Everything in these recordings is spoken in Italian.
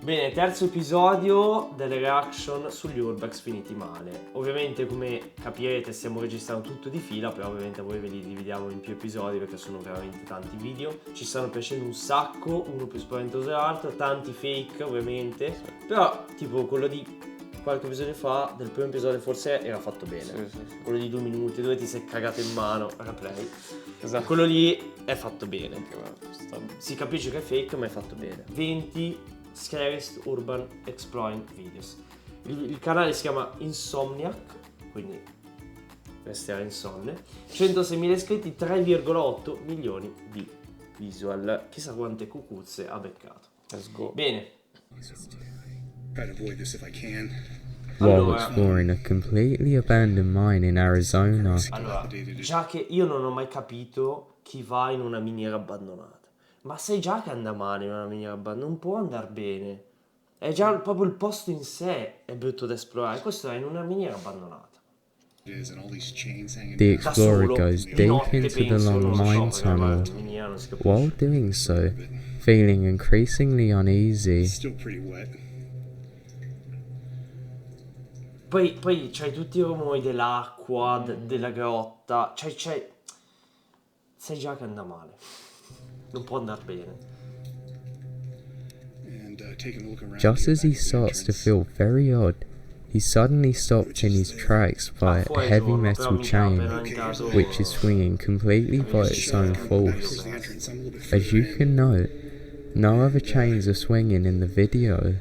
Bene, terzo episodio delle reaction sugli urbex finiti male. Ovviamente, come capirete, stiamo registrando tutto di fila, però ovviamente voi ve li dividiamo in più episodi perché sono veramente tanti video. Ci stanno piacendo un sacco, uno più spaventoso dell'altro, tanti fake ovviamente, però tipo quello di qualche episodio fa, del primo episodio forse era fatto bene. Sì. Quello di 2 minuti dove ti sei cagato in mano, replay. Esatto. Quello lì è fatto bene. Si capisce che è fake, ma è fatto bene. 20 Scariest Urban Exploring Videos. Il canale si chiama Insomniac, quindi resterà insonne. 106.000 iscritti, 3,8 milioni di visual. Chissà quante cucuzze ha beccato. Let's go. Bene. While exploring a completely abandoned mine in Arizona. Allora, già che io non ho mai capito chi va in una miniera abbandonata. Ma sai già che anda male in una miniera abbandonata, non può andare bene. È già proprio il posto in sé è brutto da esplorare. Questo è in una miniera abbandonata. The explorer goes deep into the long mine tunnel. While doing so, feeling increasingly uneasy. Poi c'hai tutti i rumori dell'acqua, della grotta. Sai già che anda male. Non può andare bene. Just as he starts to feel very odd, he suddenly stopped in his tracks by a heavy metal chain, which is swinging completely by its own force. As you can note, no other chains are swinging in the video.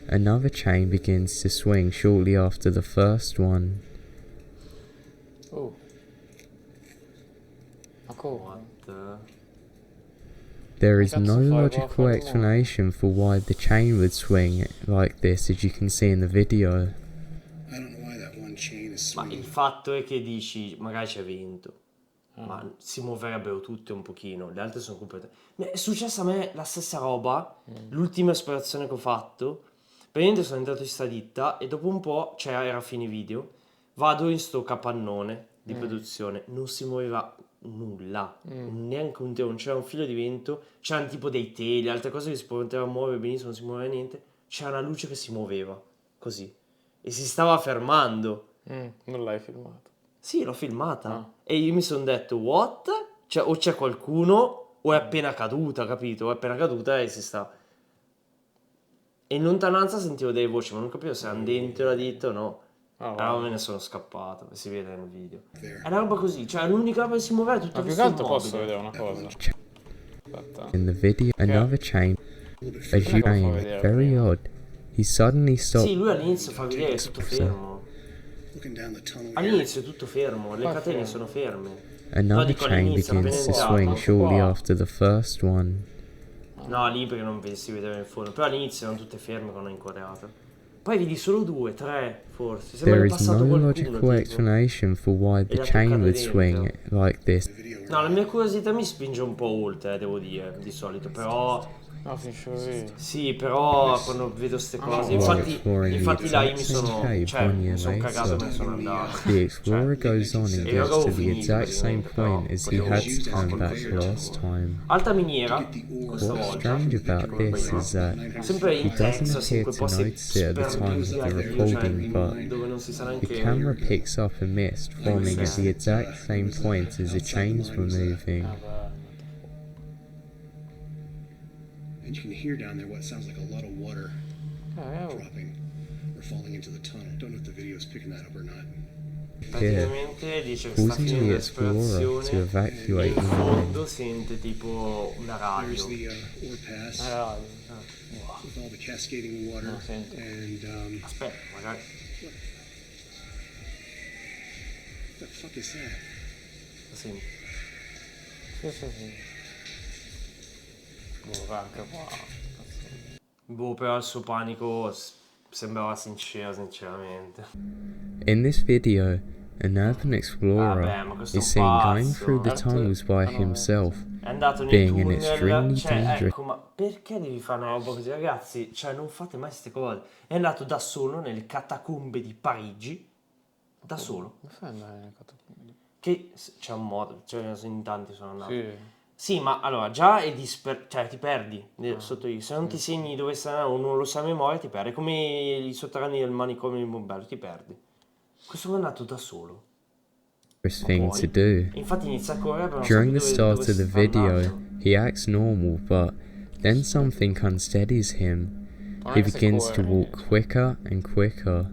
Another chain begins to swing shortly after the first one. Oh. There is no logical explanation for why the chain would swing like this, as you can see in the video. Ma il fatto è che dici, magari c'è vento, ma si muoverebbero tutte un pochino, le altre sono completamente... È successa a me la stessa roba, l'ultima esplorazione che ho fatto, praticamente sono entrato in sta ditta e dopo un po', era a fine video, vado in sto capannone di produzione, non si muoveva nulla, neanche un telo, non c'era un filo di vento, c'erano tipo dei teli, altre cose che si poteva muovere benissimo, non si muoveva niente, c'era una luce che si muoveva, così, e si stava fermando. Non l'hai filmato? Sì, l'ho filmata, e io mi sono detto, what? Cioè, o c'è qualcuno, o è appena caduta, capito? O è appena caduta e si sta... E in lontananza sentivo delle voci, ma non capivo se erano dentro la ditta o no. Allora me ne sono scappato, si vede nel video. È una roba così, cioè l'unica roba che si muoveva è tutto ma più che altro posso vedere una cosa. Aspetta. In the video, another chain, as you can, very odd, he suddenly stopped. Sì, lui all'inizio fa vedere, è tutto fermo. All'inizio è tutto fermo, le catene sono ferme. Another chain begins to swing shortly after the first one. No, lì perché non si vedeva in fondo, però all'inizio erano tutte ferme quando ho inquadrato. Poi vedi solo 2, 3 forse. There is no logical explanation for why the chain would swing like this. No, la mia curiosità mi spinge un po' oltre, devo dire, di solito, però... No, finisce così. Sì, però quando vedo queste cose, infatti là io mi sono cagato e me ne sono andato. The explorer goes on and gets to the exact same point as he had to turn back last time. Alta miniera, questa What's volta. strange about this is that Sempre he in doesn't Texas, in appear quei to posti notice it at the time of the recording, but dove non si sa the neanche... camera picks up a mist forming at the exact same point as the chains were moving. And you can hear down there what sounds like a lot of water dropping or falling into the tunnel. Don't know if the video is picking that up or not. Praticamente dice che sta finendo l'esplorazione e in fondo sente tipo una radio. There's the ore pass with all the cascading water and Aspetta, magari... what the fuck is that? La senti? Sì. Anche qua. Boh, però il suo panico sembrava sincero, sinceramente. In this video, an urban explorer is seen going through the tunnels by himself, È andato nei being an tunnel, extremely dangerous. ecco, ma perché devi fare una roba così, ragazzi? Cioè, non fate mai queste cose. È andato da solo nelle catacombe di Parigi, da solo. Come fai ad andare nelle catacombe? Che c'è un modo, cioè in tanti sono andati. Sì. Sì, ma allora già è cioè ti perdi sotto lì. Se non ti segni dove sta o non lo sai a memoria, ti perdi. È come i sotterranei del manicomio di Mombello, ti perdi. Questo è andato da solo. First Ma thing to poi, do. infatti inizia a correre per non During sapere the dove start of the sta video, andando. he acts normal, but then something unsteadies him. Ma non He è che se begins to corri, walk cioè. quicker and quicker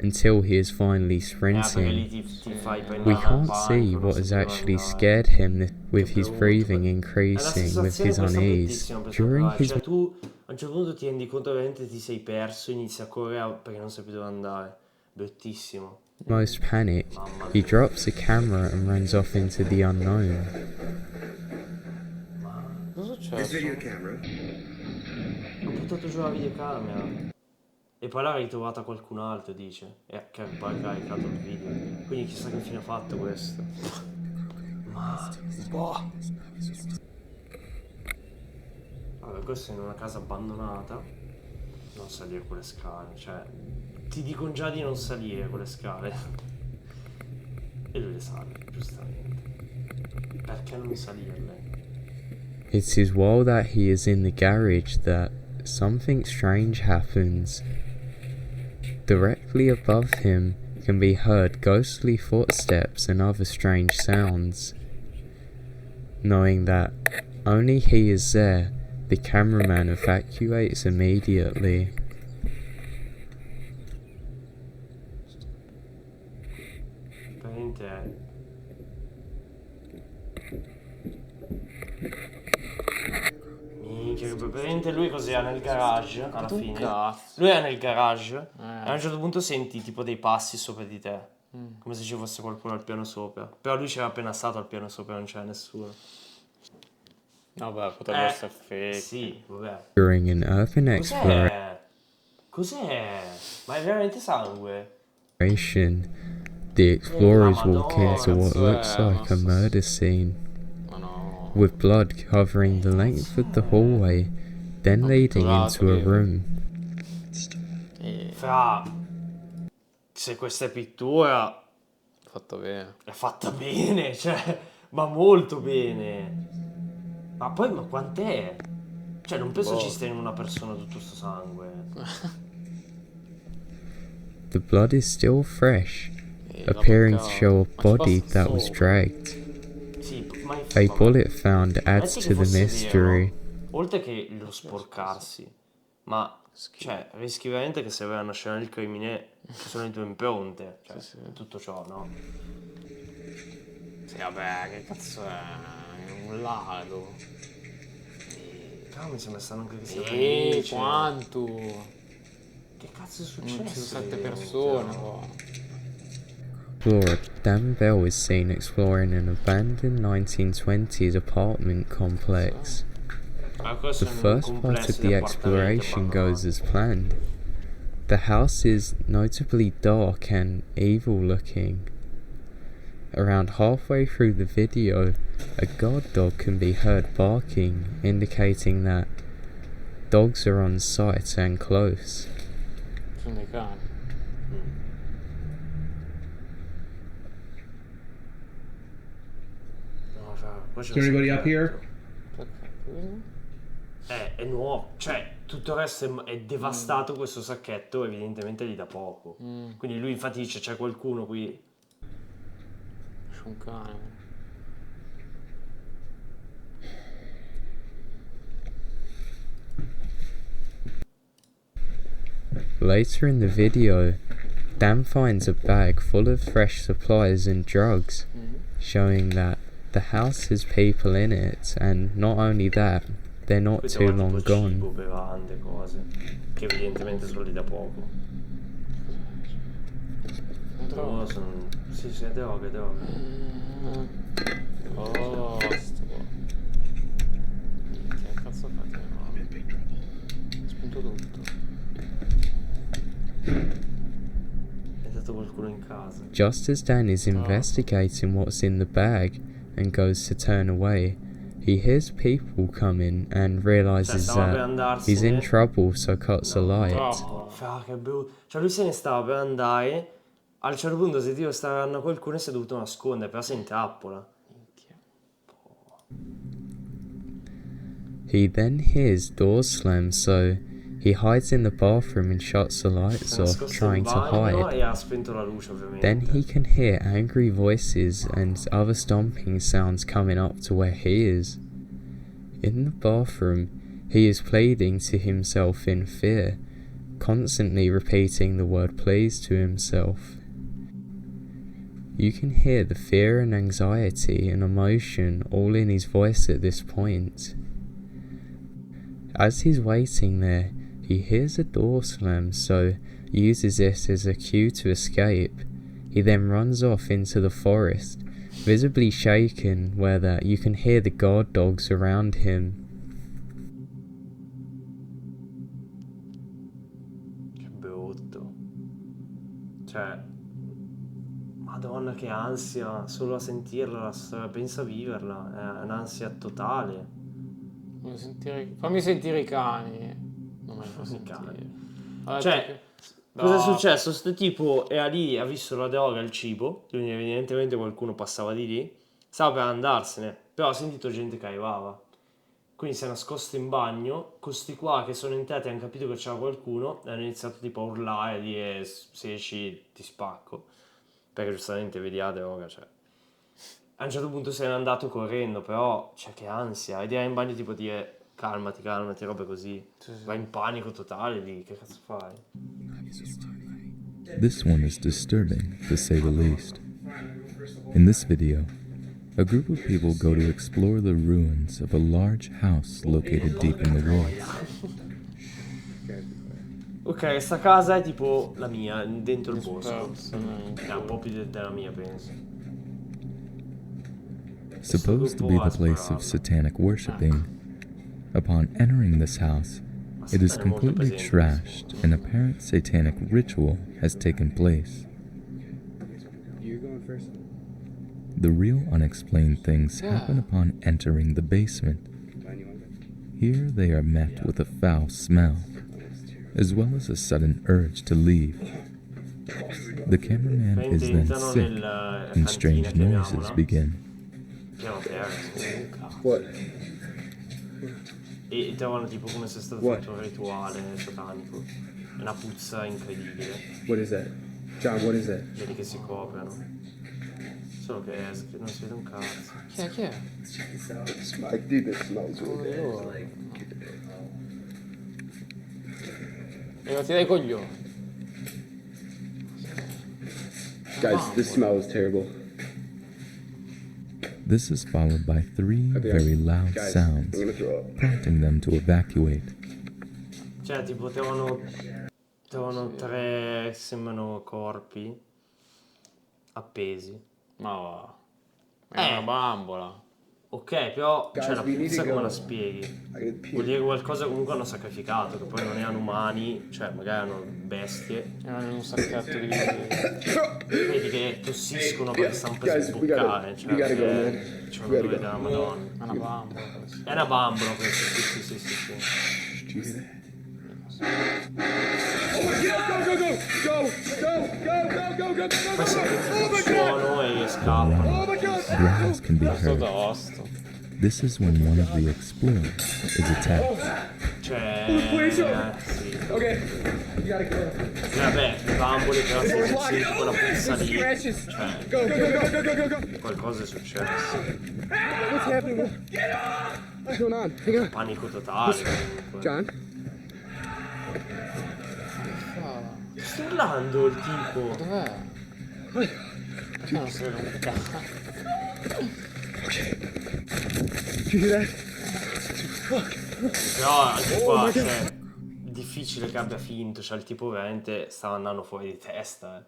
until he is finally Perché lì sprinting. ti fai prendere We dal can't see panico, non what sai has dove actually andare. scared him with Che his brutto. breathing È la increasing, with sensazione his questa unease. bruttissima per During provare. his Cioè tu a un certo punto ti rendi conto veramente ti sei perso, inizi a correre perché non sai più dove andare. Bruttissimo. most panic, Mamma he mia. drops the camera and runs off into the unknown. Cosa è This video successo? camera Ho buttato giù la videocamera. E poi l'ha ritrovata qualcun altro, dice. E che poi ha caricato il video. Quindi chissà che fine ha fatto questo. Ma... boh. Vabbè, questo è in una casa abbandonata. Non salire quelle scale, cioè... Ti dicono già di non salire quelle scale. E lui le sale, giustamente. Perché non salirle? It is while that he is in the garage that something strange happens. Directly above him can be heard ghostly footsteps and other strange sounds. Knowing that only he is there, the cameraman evacuates immediately. Praticamente è... Minchia, praticamente lui cos'era nel garage alla Tu fine? cazzo. Lui era nel garage e a un certo punto senti tipo dei passi sopra di te. Come se ci fosse qualcuno al piano sopra. Però lui c'era appena stato al piano sopra, non c'era nessuno. Vabbè, potrebbe essere fake. Sì, vabbè. During an urban exploration, Cos'è? Ma è veramente sangue? the explorers walk into what Cazzo looks è? like a murder scene, Ma no. with blood covering the length of the hallway, then leading into a room. Fra... Se questa è pittura Fatto bene. è fatta bene, cioè... Ma molto bene. Ma poi, ma quant'è? Cioè, non penso ci stia in una persona tutto sto sangue. The blood is still fresh, l'ha appearing to toccato. show a Ma ci body passa that was sopra. dragged. Sì, ma A bullet found adds metti to che the fosse mystery. vero, oltre che lo sporcarsi, ma cioè, rischi veramente che se vai a una scena del crimine ci sono le tue impronte, cioè, tutto ciò, no? Sì, vabbè, che cazzo è? Un lago. Però mi sembra strano anche che sia Quanto? Che cazzo è Non ci sono successo? 7 lì persone dentro? qua. Explorer Dan Bell is seen exploring an abandoned 1920s apartment complex. Ah, questo The è un first part complesso of di the appartamenti exploration goes abbandonati. as planned. The house is notably dark and evil looking. Around halfway through the video, a guard dog can be heard barking, indicating that dogs are on site and close. Sono dei cani. No, cioè, poi c'è Is there un anybody up here? Perché? È nuovo, cioè tutto il resto è devastato, questo sacchetto evidentemente gli dà poco. Quindi lui infatti dice c'è qualcuno qui. C'è un cane. Later in the video, Dan finds a bag full of fresh supplies and drugs, showing that the house has people in it, and not only that, they're not Qui too trova long tipo cibo, gone. bevande, cose che evidentemente sono lì da poco. No, sono... Sì, è droga, è droga. Oh, sto qua. Minchia, cazzo fate? No, I'm in big trouble. spunto tutto. È dato qualcuno in casa. Just as Dan is investigating what's in the bag and goes to turn away, he hears people coming and realizes stava per that andarsene. he's in trouble, so cuts a light. Troppo. Fra, che brutto. Cioè lui se ne stava per andare. A un certo punto si tira staranno qualcuno e si è dovuto nascondere, però si intrappola. Minchia. He then hears doors slam, so he hides in the bathroom and shuts the lights off, trying to hide. E ha spento la luce, ovviamente. Then he can hear angry voices and other stomping sounds coming up to where he is. In the bathroom, he is pleading to himself in fear, constantly repeating the word please to himself. You can hear the fear and anxiety and emotion all in his voice at this point. As he's waiting there, he hears a door slam, so uses it as a cue to escape. He then runs off into the forest, visibly shaken, where that you can hear the guard dogs around him. Che brutto. Cioè, Madonna, che ansia, solo a sentirla la storia, pensa a viverla, è un'ansia totale. Fammi sentire i cani. Non me li fa I sentire. cani. Allora, Cioè, cosa è successo? Sto tipo è lì, ha visto la droga e il cibo, quindi evidentemente qualcuno passava di lì, stava per andarsene, però ha sentito gente che arrivava. Quindi si è nascosto in bagno, questi qua che sono entrati hanno capito che c'era qualcuno e hanno iniziato tipo a urlare, a dire se esci ti spacco. Perché giustamente vedi la droga, cioè. A un certo punto se n'è andato correndo, però, cioè, che ansia. Ed era in bagno tipo dire calmati, robe così. Sì. Vai in panico totale lì, che cazzo fai? This one is disturbing, to say the least. In this video, a group of people go to explore the ruins of a large house located deep in the woods. Ok, sta casa è tipo la mia, dentro il bosco. È un po' più della mia, penso. Supposed to be the place of satanic worshipping, upon entering this house, it is completely trashed and apparent satanic ritual has taken place. You're going first. The real unexplained things happen upon entering the basement. Here they are met with a foul smell, as well as a sudden urge to leave. The cameraman is then sick, and strange noises begin. What? E trovano tipo come se stato fatto un rituale satanico. È una puzza incredibile. What is that? John, what is that? Vedi che si coprono. Solo che non si vede un cazzo. Chi è? I think it smells Levati dai coglioni. Guys, this smells terrible. This is followed by 3 very loud sounds, prompting them to evacuate. Cioè, tipo, trovano 3, sembrano corpi appesi. Ma va. È una bambola. Ok, però, cioè, la we need puzza to come go. la spieghi? I gotta pee. Vuol dire che qualcosa comunque hanno sacrificato, che poi non erano umani, cioè magari erano bestie. Erano in un sacchetto di... Vedi che tossiscono perché stanno per Guys, we sboccare, gotta go, man. ci We vanno a gotta vedere go. la Madonna. È una bambola questa. È una bambola questa, sì. Do you hear that? Oh my God! Go! Poi senti il suono e scappano. Growls can be heard. Tosto. This is when one of the explorers is attacked. Cioè, sì. Okay, you gotta go. Vabbè, le bambole però se senti quella puzza lì, cioè, Go! qualcosa è successo. What's happening? What's going on? Hang on. Panico totale comunque. John? Sta urlando il tipo. Dov'è? Non si vede un cazzo. Did you hear that? Però anche qua, cioè, difficile che abbia finto, cioè il tipo veramente stava andando fuori di testa.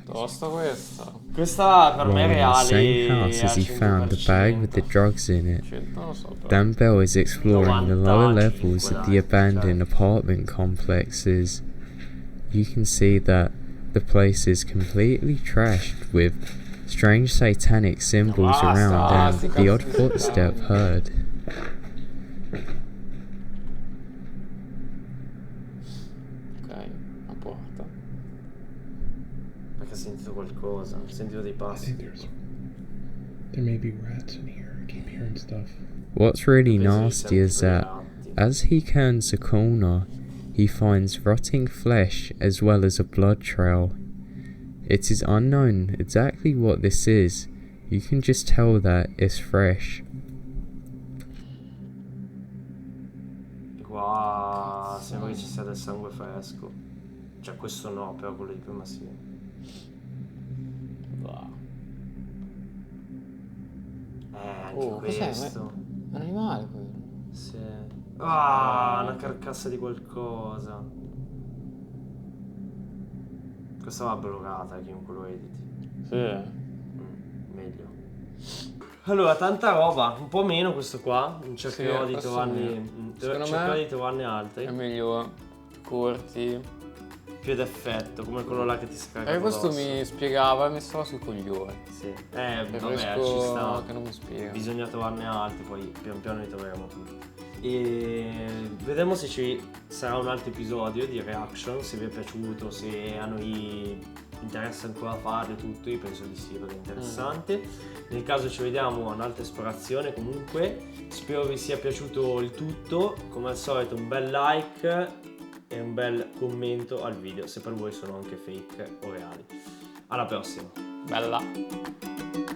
Tosta questa. Questa per me è While in the reale. same house as he found the bag with the drugs in it, 100 non lo so però. Dan Bell is exploring the lower levels of the abandoned apartment complexes. You can see that the place is completely trashed with strange satanic symbols around and the odd footstep heard. Ok, una porta. Perché ha sentito qualcosa, ha sentito dei passi. There may be rats in here. I keep hearing stuff. What's really Penso di nasty is sempre that ratti. as he turns the corner, he finds rotting flesh as well as a blood trail. It is unknown exactly what this is. You can just tell that it's fresh. Qua sembra che ci sia del sangue fresco. Cioè questo no, però quello di prima sì. Bah. Anche Cos'è? questo. È un animale quello. Sì. Una carcassa di qualcosa. Questa va bloccata, chiunque lo editi. Sì. Meglio. Allora, tanta roba, un po' meno questo qua. Cercherò Sì, di questo trovarne. Secondo Cercherò me di trovarne altri. è meglio corti. Più d'effetto, come quello là che ti scarica. Questo mi spiegava e mi stava sui coglioni. Sì. Preferisco Vabbè, ci sta. che non mi spiega. Bisogna trovarne altri, poi pian piano li troveremo tutti. E vedremo se ci sarà un altro episodio di reaction, se vi è piaciuto, se a noi interessa ancora fare tutto, io penso di sì perché è interessante. Nel caso ci vediamo a un'altra esplorazione comunque, spero vi sia piaciuto il tutto, come al solito un bel like e un bel commento al video se per voi sono anche fake o reali. Alla prossima! Bella.